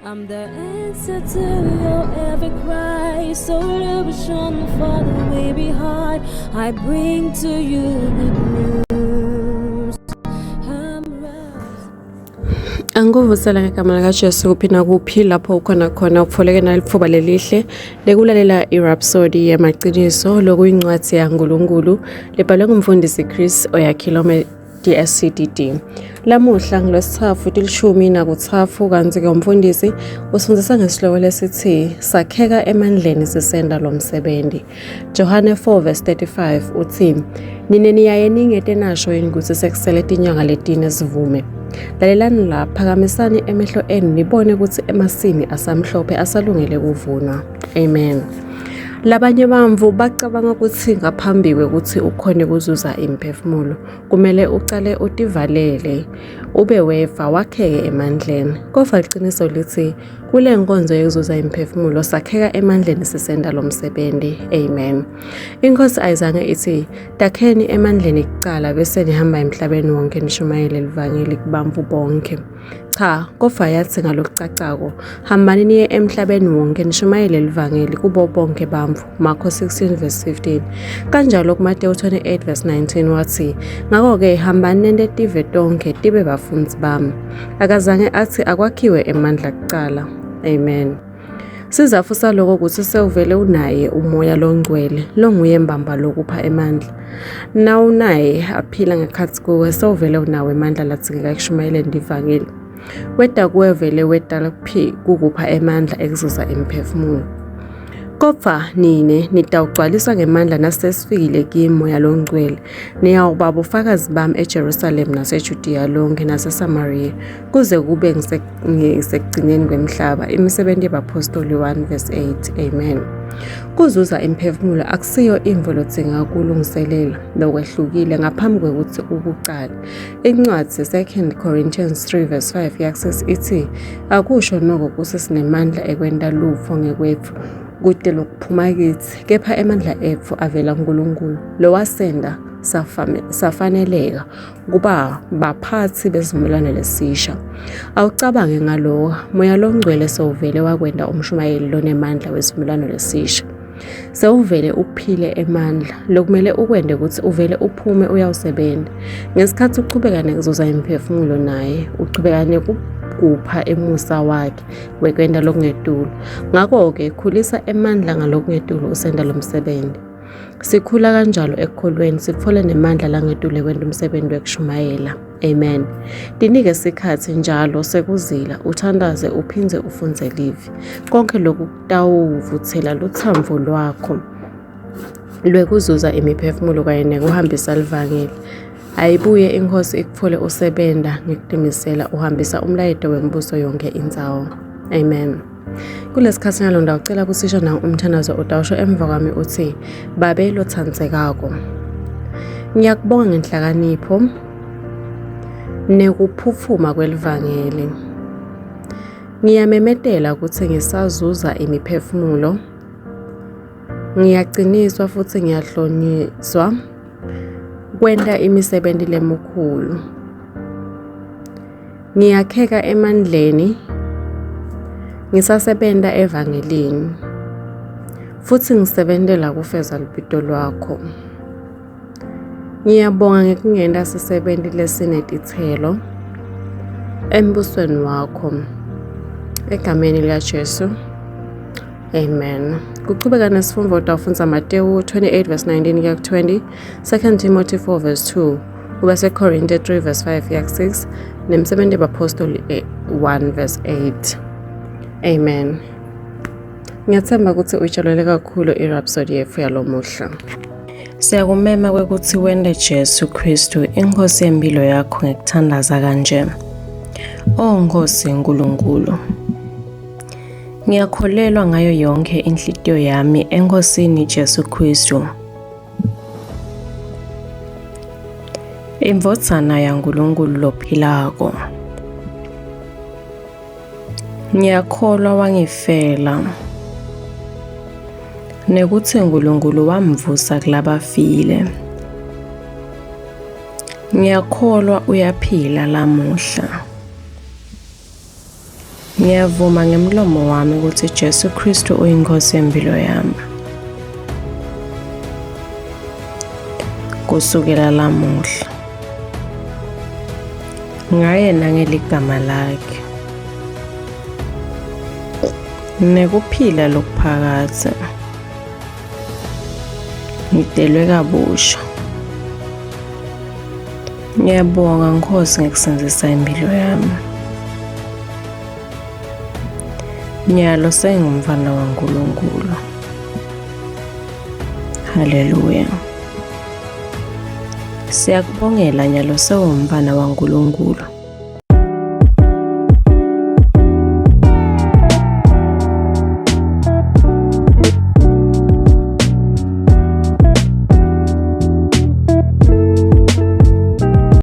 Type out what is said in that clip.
I'm the answer to your every cry. So illusion for the way behind. I bring to you good news. Anguvusela ngegama likaJesu kuphina kuphi lapho ukhona khona ukufoleke nalifuba lelihle lekulalela iRhapsody yamaqiniso lokuyincwadi yaNkulunkulu libhalwe ngumfundisi Chris Oyakhilome DSCDD. Lamuhla ngilosithathu tilishumi nakuthathu kanti ke umfundisi usifundisa ngesihloko lesithi sakheka emandleni sisenda lomsebenzi. Johane 4:35 uthi nine niyaye ningetenasho yini ukuthi sekusele tinyanga letine sivume. Lalelani la phakamisani emehlo enu nibone ukuthi emasini asamhlophe asalungele kuvunwa. Amen. Labanye bamvu bacabanga ukuthi ngaphambi kwekuthi ukhone kuzuza imphefumulo kumele ucale utivalele ube weva wakheke emandleni. Kodwa iqiniso lithi kule nkonzo yokuzuza imphefumulo sakheka emandleni sisenda lomsebenzi. Amen. Inkosi ayizange ithi takheni emandleni kuqala bese nihamba emhlabeni wonke nishumayele livangeli kubamvu bonke. Cha, kodwa yathi ngalokucacako hambani niye emhlabeni wonke nishumayele livangeli kubo bonke bamvu. Marko 16:15. Kanjalo kuMateyu 28:19 wathi ngakho-ke hambani nente tive tonke tibe bafundzi bami. Akazange athi akwakhiwe emandla kuqala. Amen. Sizatfu saloko ukuthi sewuvele unaye umoya longcwele longuye mbamba lokupha emandla. Na unaye aphila ngekhatsi kuwe sewuvele unawe emandla latsingeka ekushumayeleni livangeli. Weda kuwe vele wedala kukupha emandla ekuzuza imphefumulo. Kodwa nine nitawugcwaliswa ngemandla nasesifikile kimoya longcwele. Niyawuba bufakazi bami eJerusalem naseJudiya lonke naseSamaria kuze kube ngisekugcineni kwemhlaba. Imisebenzi yabapostoli 1:8. Amen. Kuzuza imphefumulo akusiyo imvo lodzinga ukulungiselela lokwehlukile ngaphambi kwekuthi ukuqala. Incwadi 2 Corinthians 3:5 yakusithi ithi akusho noko ukuthi sinemandla ekwenta lutho ngekwethu kude lokuphuma kithi kepha emandla ethu avela kuNkulunkulu lowasenda safaneleka kuba baphathi bezivumelwano lesisha. Awucabange ngalowo moya longcwele sewuvele wakwenda umshumayeli lonemandla wesivumelwano lesisha. Sewuvele uphile emandla lokumele ukwende ukuthi uvele uphume uyawusebenza. Ngesikhathi uqhubeka nekuzuza imphefumulo naye uqhubeka nekupha emusa wakhe wekwenda lokungetulu. Ngakho-ke khulisa emandla ngalokungetulu usenda lomsebenzi. Sikhula kanjalo ekukholweni sithole nemandla langetulu ekwenda umsebenzi wekushumayela. Amen. Dinike isikhathi njalo sekuzila uthandaze uphindze ufunze livi. Konke lokhu kutawuvuthela luthambo lwakho lwekuzuza imiphefumulo kanye nekuhambisa livangeli. Ayibuye inkosi ikufole usebenda ngekuqinisela uhambisa umlayeto wembuso yonke indzawo. Amen. Kulesikhathi nalo ndawucela kusisho na umthandazo odawusho emva kwami uthi babe lothandekako. Ngiyakubonga ngenhlakanipho nekuphuphuma kwelivangeli. Ngiyamemetela ukuthi ngisazuza imiphefumulo. Ngiyaqiniswa futhi ngiyahlonyiswa kwenta imisebenzi lemikhulu. Ngiyakheka emandleni ngisasebenta evangelini futhi ngisebentela kufeza libito lwakho. Ngiyabonga ngekungena sisebenzi lesinetithelo embusweni wakho egameni likaJesu. Amen. Kuqhubeka nesifundo utawufunza Mateyu 28:19 kuya ku-20, 2 Timothy 4:2, kuba seKorinte 3:5 kuya ku-6, nemisebenzi yabapostoli 1:8. Amen. Ngiyathemba ukuthi uyitshalele kakhulu iRhapsody yethu yalomuhla. Siyakumema kwekuthi wende Jesu Kristu inkosi yempilo yakho ngekuthandaza kanje. Nkosi Nkulunkulu, ngiyakholelwa ngayo yonke inhliziyo yami enkosini Jesu Kristu, imvodzana yaNkulunkulu lophilako. Ngiyakholwa wangifela nekuthi uNkulunkulu wamvusa kulabafile. Ngiyakholwa uyaphila lamuhla. Ngiyavuma ngemlomo wami ukuthi Jesu Kristu uyinkosi yempilo yami. Kusukela lamuhla ngayena ngeligama lakhe nekuphila lokuphakatha ngidelwe kabusha. Ngiyabonga Nkosi ngekusindisa impilo yami. Nyalo sengumfana waNkulunkulu. Haleluya. Siyakubongela Nyalo sewumfana waNkulunkulu.